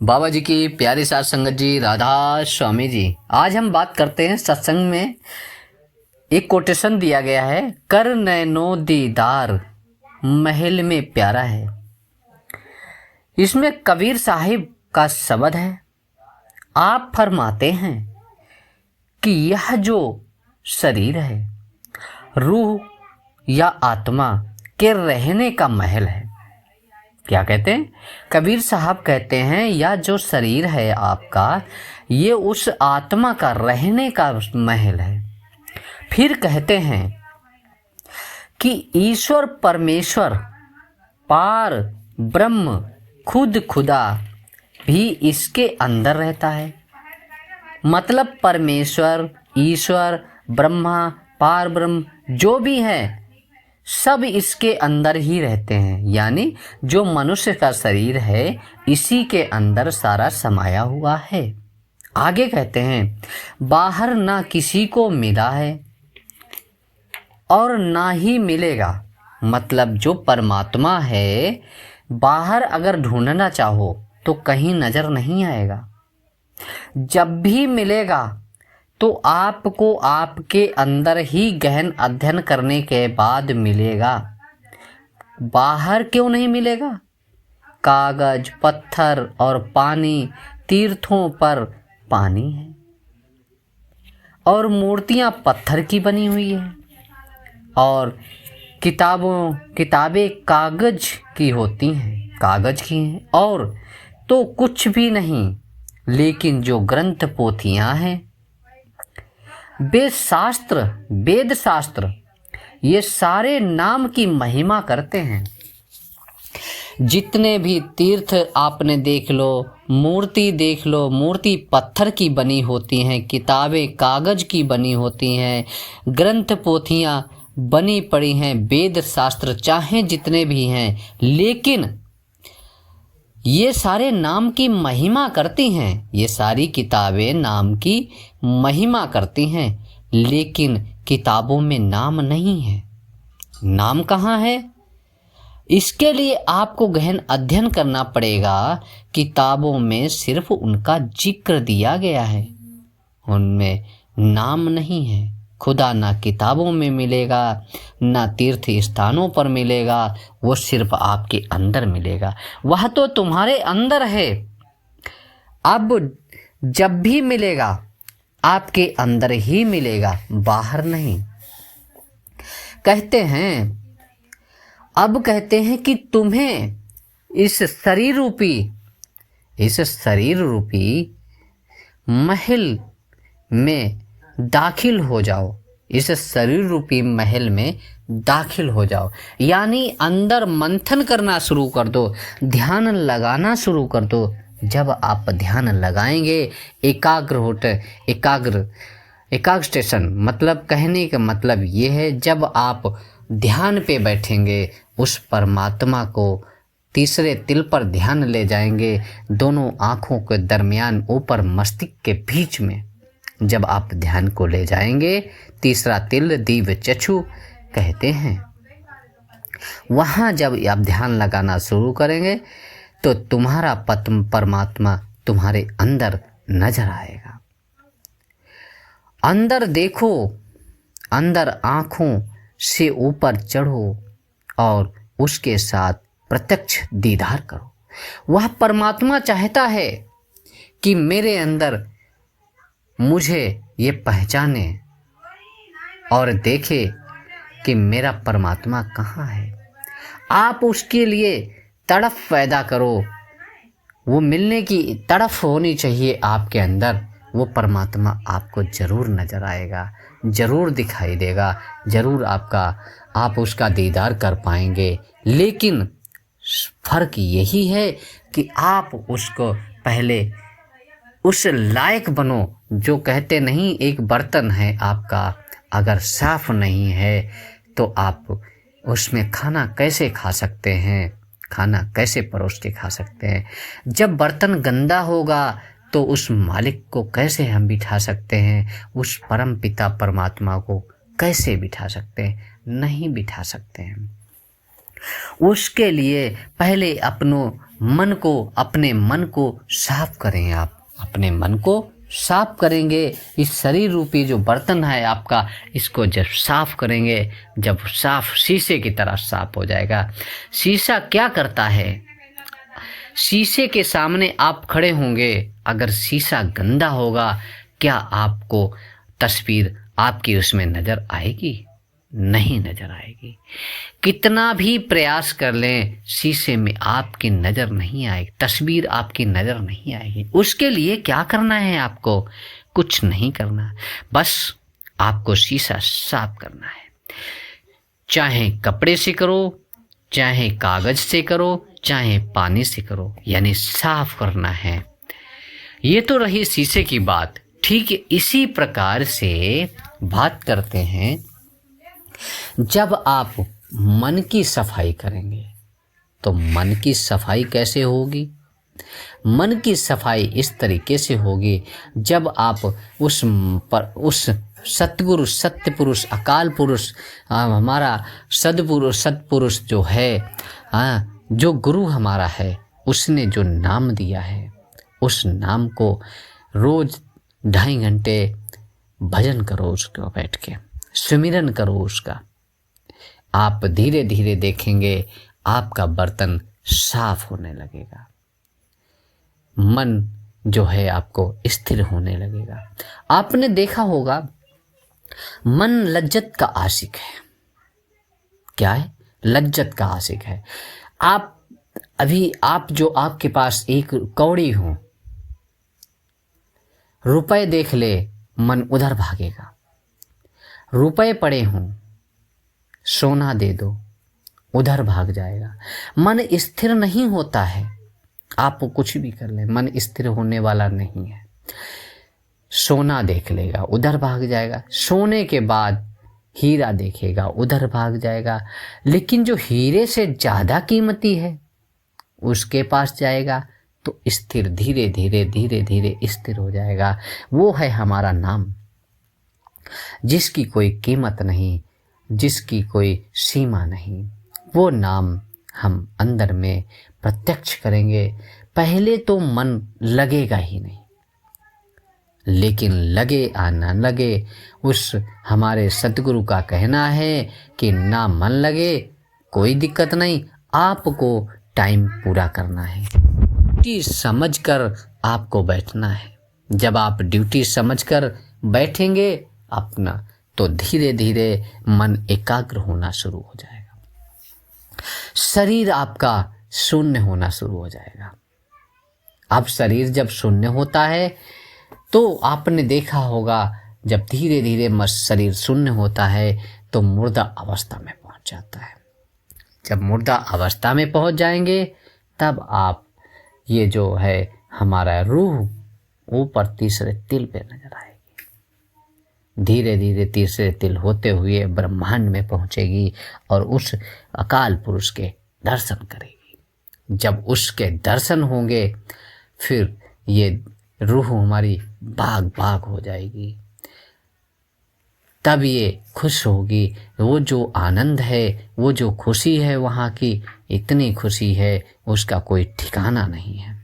बाबा जी की प्यारी साथ संगत जी, राधा स्वामी जी। आज हम बात करते हैं सत्संग में एक कोटेशन दिया गया है, कर नैनो दीदार महल में प्यारा है। इसमें कबीर साहिब का शब्द है। आप फरमाते हैं कि यह जो शरीर है रूह या आत्मा के रहने का महल है। क्या कहते हैं? कबीर साहब कहते हैं यह जो शरीर है आपका, ये उस आत्मा का रहने का महल है। फिर कहते हैं कि ईश्वर परमेश्वर पार ब्रह्म खुद खुदा भी इसके अंदर रहता है। मतलब परमेश्वर, ईश्वर, ब्रह्मा, पार ब्रह्म जो भी है सब इसके अंदर ही रहते हैं। यानी जो मनुष्य का शरीर है इसी के अंदर सारा समाया हुआ है। आगे कहते हैं बाहर ना किसी को मिला है और ना ही मिलेगा। मतलब जो परमात्मा है बाहर अगर ढूंढना चाहो तो कहीं नजर नहीं आएगा। जब भी मिलेगा तो आपको आपके अंदर ही गहन अध्ययन करने के बाद मिलेगा। बाहर क्यों नहीं मिलेगा? कागज, पत्थर और पानी, तीर्थों पर पानी है और मूर्तियां पत्थर की बनी हुई है और किताबें कागज की होती हैं, कागज की हैं। और तो कुछ भी नहीं, लेकिन जो ग्रंथ पोथियां हैं, वेद शास्त्र ये सारे नाम की महिमा करते हैं। जितने भी तीर्थ आपने देख लो, मूर्ति देख लो, मूर्ति पत्थर की बनी होती हैं, किताबें कागज की बनी होती हैं, ग्रंथ पोथियां बनी पड़ी हैं, वेद शास्त्र चाहे जितने भी हैं, लेकिन ये सारे नाम की महिमा करती हैं। ये सारी किताबें नाम की महिमा करती हैं, लेकिन किताबों में नाम नहीं है। नाम कहाँ है? इसके लिए आपको गहन अध्ययन करना पड़ेगा। किताबों में सिर्फ उनका जिक्र दिया गया है, उनमें नाम नहीं है। खुदा ना किताबों में मिलेगा, ना तीर्थ स्थानों पर मिलेगा, वो सिर्फ आपके अंदर मिलेगा। वह तो तुम्हारे अंदर है। अब जब भी मिलेगा आपके अंदर ही मिलेगा, बाहर नहीं। कहते हैं कि तुम्हें इस शरीर रूपी महल में दाखिल हो जाओ। इस शरीर रूपी महल में दाखिल हो जाओ, यानी अंदर मंथन करना शुरू कर दो, ध्यान लगाना शुरू कर दो। जब आप ध्यान लगाएंगे, एकाग्र स्टेशन, मतलब कहने का मतलब ये है, जब आप ध्यान पे बैठेंगे उस परमात्मा को तीसरे तिल पर ध्यान ले जाएंगे, दोनों आँखों के दरमियान ऊपर मस्तिष्क के बीच में जब आप ध्यान को ले जाएंगे, तीसरा तिल दीव चक्षु कहते हैं, वहाँ जब आप ध्यान लगाना शुरू करेंगे तो तुम्हारा परमात्मा तुम्हारे अंदर नजर आएगा। अंदर देखो, अंदर आँखों से ऊपर चढ़ो और उसके साथ प्रत्यक्ष दीदार करो। वह परमात्मा चाहता है कि मेरे अंदर मुझे ये पहचाने और देखे कि मेरा परमात्मा कहाँ है। आप उसके लिए तड़प पैदा करो, वो मिलने की तड़प होनी चाहिए आपके अंदर। वो परमात्मा आपको ज़रूर नज़र आएगा, ज़रूर दिखाई देगा, ज़रूर आप उसका दीदार कर पाएंगे। लेकिन फ़र्क यही है कि आप उसको पहले उस लायक बनो। जो कहते नहीं, एक बर्तन है आपका, अगर साफ नहीं है तो आप उसमें खाना कैसे खा सकते हैं, खाना कैसे परोस के खा सकते हैं। जब बर्तन गंदा होगा तो उस मालिक को कैसे हम बिठा सकते हैं, उस परम पिता परमात्मा को कैसे बिठा सकते हैं? नहीं बिठा सकते हैं। उसके लिए पहले अपने मन को साफ करें। आप अपने मन को साफ करेंगे, इस शरीर रूपी जो बर्तन है आपका, इसको जब साफ करेंगे, जब साफ शीशे की तरह साफ हो जाएगा। शीशा क्या करता है? शीशे के सामने आप खड़े होंगे, अगर शीशा गंदा होगा, क्या आपको तस्वीर आपकी उसमें नजर आएगी? नहीं नजर आएगी। कितना भी प्रयास कर लें, शीशे में आपकी नजर नहीं आएगी, तस्वीर आपकी नजर नहीं आएगी। उसके लिए क्या करना है आपको? कुछ नहीं करना, बस आपको शीशा साफ करना है। चाहे कपड़े से करो, चाहे कागज से करो, चाहे पानी से करो, यानी साफ करना है। ये तो रही शीशे की बात। ठीक इसी प्रकार से बात करते हैं, जब आप मन की सफाई करेंगे तो मन की सफाई कैसे होगी? मन की सफाई इस तरीके से होगी, जब आप उस सतगुरु, सत्य पुरुष, अकाल पुरुष, हमारा सतपुरुष जो है, जो गुरु हमारा है, उसने जो नाम दिया है, उस नाम को रोज 2.5 घंटे भजन करो, उसको बैठ के सुमिरन करो उसका। आप धीरे धीरे देखेंगे आपका बर्तन साफ होने लगेगा, मन जो है आपको स्थिर होने लगेगा। आपने देखा होगा, मन लज्जत का आशिक है। क्या है? लज्जत का आशिक है। आप जो आपके पास एक कौड़ी हो, रुपए देख ले, मन उधर भागेगा। रुपए पड़े हों, सोना दे दो, उधर भाग जाएगा। मन स्थिर नहीं होता है। आप कुछ भी कर लें, मन स्थिर होने वाला नहीं है। सोना देख लेगा, उधर भाग जाएगा। सोने के बाद हीरा देखेगा, उधर भाग जाएगा। लेकिन जो हीरे से ज़्यादा कीमती है, उसके पास जाएगा तो स्थिर, धीरे धीरे धीरे धीरे स्थिर हो जाएगा। वो है हमारा नाम, जिसकी कोई कीमत नहीं, जिसकी कोई सीमा नहीं। वो नाम हम अंदर में प्रत्यक्ष करेंगे। पहले तो मन लगेगा ही नहीं, लेकिन लगे या ना लगे, उस हमारे सतगुरु का कहना है कि ना मन लगे कोई दिक्कत नहीं, आपको टाइम पूरा करना है। ड्यूटी समझकर आपको बैठना है। जब आप ड्यूटी समझकर बैठेंगे अपना, तो धीरे धीरे मन एकाग्र होना शुरू हो जाएगा। शरीर आपका शून्य होना शुरू हो जाएगा। अब शरीर जब शून्य होता है तो आपने देखा होगा, जब धीरे धीरे शरीर शून्य होता है तो मुर्दा अवस्था में पहुंच जाता है। जब मुर्दा अवस्था में पहुंच जाएंगे, तब आप ये जो है हमारा रूह ऊपर तीसरे तिल पे नजर आएगी। धीरे धीरे तीसरे तिल होते हुए ब्रह्मांड में पहुंचेगी और उस अकाल पुरुष के दर्शन करेगी। जब उसके दर्शन होंगे, फिर ये रूह हमारी भाग भाग हो जाएगी। तब ये खुश होगी। वो जो आनंद है, वो जो खुशी है, वहाँ की इतनी खुशी है, उसका कोई ठिकाना नहीं है।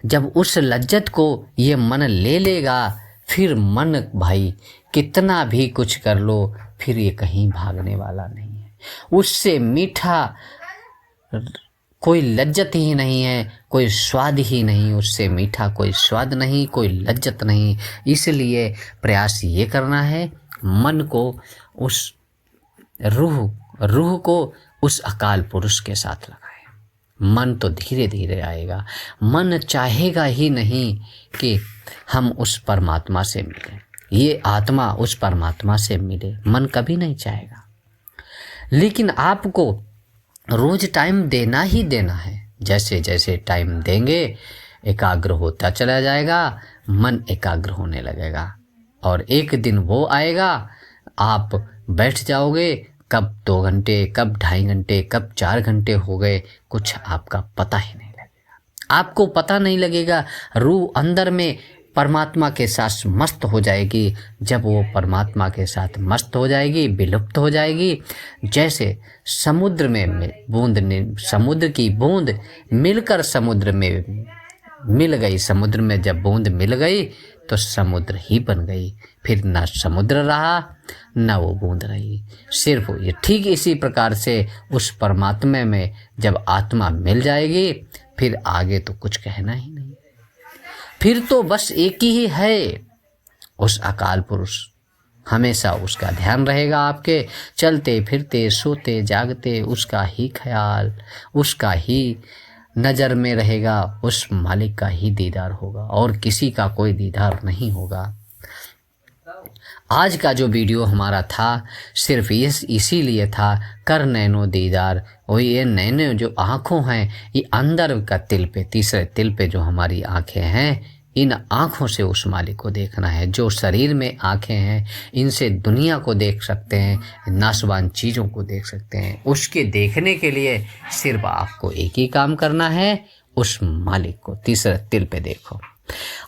जब उस लज्जत को ये मन ले लेगा, फिर मन भाई कितना भी कुछ कर लो, फिर ये कहीं भागने वाला नहीं है। उससे मीठा कोई लज्जत ही नहीं है, कोई स्वाद ही नहीं। उससे मीठा कोई स्वाद नहीं, कोई लज्जत नहीं। इसलिए प्रयास ये करना है, मन को उस रूह को उस अकाल पुरुष के साथ लगाएं। मन तो धीरे धीरे आएगा। मन चाहेगा ही नहीं कि हम उस परमात्मा से मिलें, ये आत्मा उस परमात्मा से मिले। मन कभी नहीं चाहेगा। लेकिन आपको रोज टाइम देना ही देना है। जैसे जैसे टाइम देंगे, एकाग्र होता चला जाएगा, मन एकाग्र होने लगेगा। और एक दिन वो आएगा, आप बैठ जाओगे, कब 2 घंटे, कब 2.5 घंटे, कब 4 घंटे हो गए, कुछ आपका पता ही नहीं लगेगा। आपको पता नहीं लगेगा। रूह अंदर में परमात्मा के साथ मस्त हो जाएगी। जब वो परमात्मा के साथ मस्त हो जाएगी, विलुप्त हो जाएगी, जैसे समुद्र में समुद्र की बूंद मिलकर समुद्र में मिल गई, समुद्र में जब बूंद मिल गई तो समुद्र ही बन गई, फिर ना समुद्र रहा ना वो बूंद रही। सिर्फ ये ठीक इसी प्रकार से उस परमात्मा में जब आत्मा मिल जाएगी, फिर आगे तो कुछ कहना ही नहीं, फिर तो बस एक ही है उस अकाल पुरुष। हमेशा उसका ध्यान रहेगा, आपके चलते फिरते सोते जागते उसका ही ख्याल, उसका ही नज़र में रहेगा, उस मालिक का ही दीदार होगा और किसी का कोई दीदार नहीं होगा। आज का जो वीडियो हमारा था सिर्फ इसीलिए था, कर नैनो दीदार। और ये नैनो जो आँखों हैं, ये अंदर का तिल पे, तीसरे तिल पे जो हमारी आँखें हैं, इन आँखों से उस मालिक को देखना है। जो शरीर में आँखें हैं, इनसे दुनिया को देख सकते हैं, नाशवान चीज़ों को देख सकते हैं। उसके देखने के लिए सिर्फ आपको एक ही काम करना है, उस मालिक को तीसरे तिल पे देखो।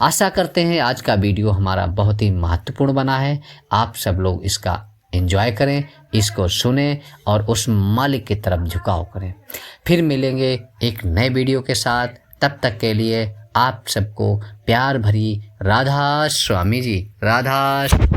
आशा करते हैं आज का वीडियो हमारा बहुत ही महत्वपूर्ण बना है। आप सब लोग इसका एंजॉय करें, इसको सुने और उस मालिक की तरफ झुकाव करें। फिर मिलेंगे एक नए वीडियो के साथ। तब तक के लिए आप सबको प्यार भरी राधा स्वामी जी, राधा।